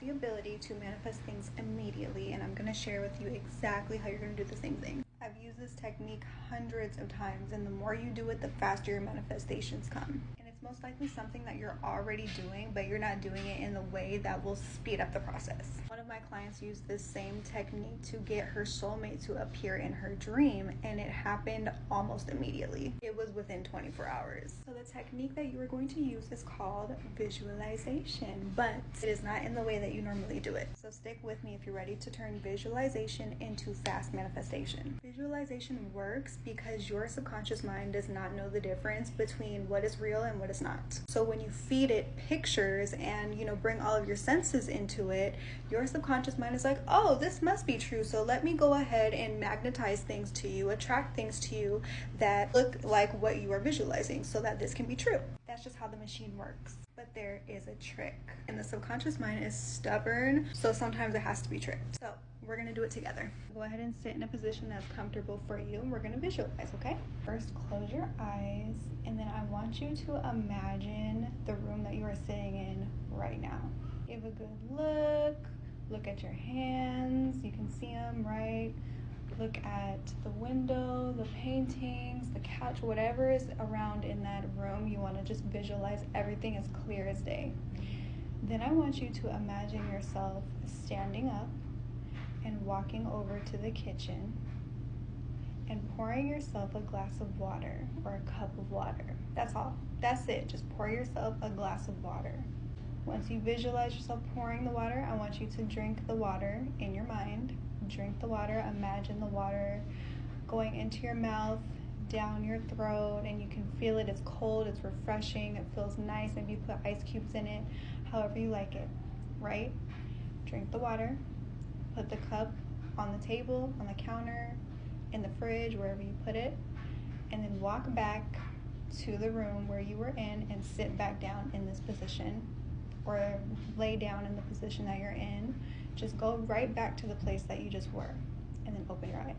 the ability to manifest things immediately, and I'm going to share with you exactly how you're going to do the same thing. I've used this technique hundreds of times, and the more you do it, the faster your manifestations come. And it's most likely something that you're already doing, but you're not doing it in the way that will speed up the process. One of my clients used this same technique to get her soulmate to appear in her dream, and it happened almost immediately. It was within 24 hours. So the technique that you are going to use is called visualization, but it is not in the way that you normally do it. So stick with me if you're ready to turn visualization into fast manifestation. Visualization works because your subconscious mind does not know the difference between what is real and what is not. So when you feed it pictures and bring all of your senses into it, your subconscious mind is like, oh, this must be true, so let me go ahead and magnetize things to you, attract things to you that look like what you are visualizing so that this can be true. That's just how the machine works. But there is a trick, and the subconscious mind is stubborn, so sometimes it has to be tricked. So we're gonna do it together. Go ahead and sit in a position that's comfortable for you, and we're gonna visualize, okay? First, close your eyes, and then I want you to imagine the room that you are sitting in right now. Give a good look at your hands, you can see them, right? Look at the window, the paintings, the couch, whatever is around in that room. You want to just visualize everything as clear as day. Then I want you to imagine yourself standing up and walking over to the kitchen and pouring yourself a glass of water or a cup of water. That's all. That's it. Just pour yourself a glass of water. Once you visualize yourself pouring the water, I want you to drink the water in your mind. Drink the water, imagine the water going into your mouth, down your throat, and you can feel it. It's cold, it's refreshing, it feels nice. Maybe you put ice cubes in it, however you like it, right? Drink the water, put the cup on the table, on the counter, in the fridge, wherever you put it, and then walk back to the room where you were in and sit back down in this position, or lay down in the position that you're in. Just go right back to the place that you just were, and then open your eyes.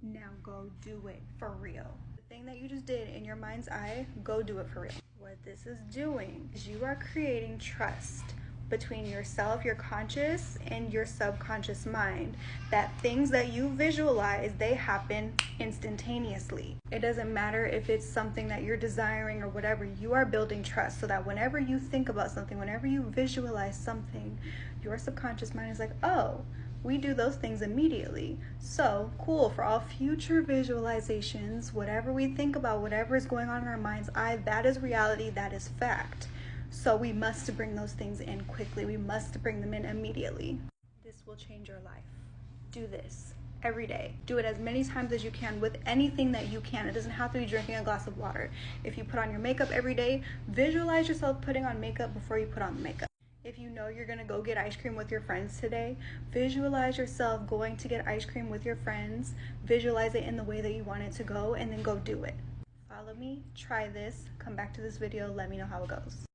Now go do it for real. The thing that you just did in your mind's eye, go do it for real. What this is doing is you are creating trust between yourself, your conscious, and your subconscious mind, that things that you visualize, they happen instantaneously. It doesn't matter if it's something that you're desiring or whatever, you are building trust so that whenever you think about something, whenever you visualize something, your subconscious mind is like, oh, we do those things immediately. So cool, for all future visualizations, whatever we think about, whatever is going on in our mind's eye, that is reality, that is fact. So we must bring those things in quickly. We must bring them in immediately. This will change your life. Do this every day. Do it as many times as you can with anything that you can. It doesn't have to be drinking a glass of water. If you put on your makeup every day, visualize yourself putting on makeup before you put on the makeup. If you know you're gonna go get ice cream with your friends today, visualize yourself going to get ice cream with your friends. Visualize it in the way that you want it to go, and then go do it. Follow me, try this, come back to this video, let me know how it goes.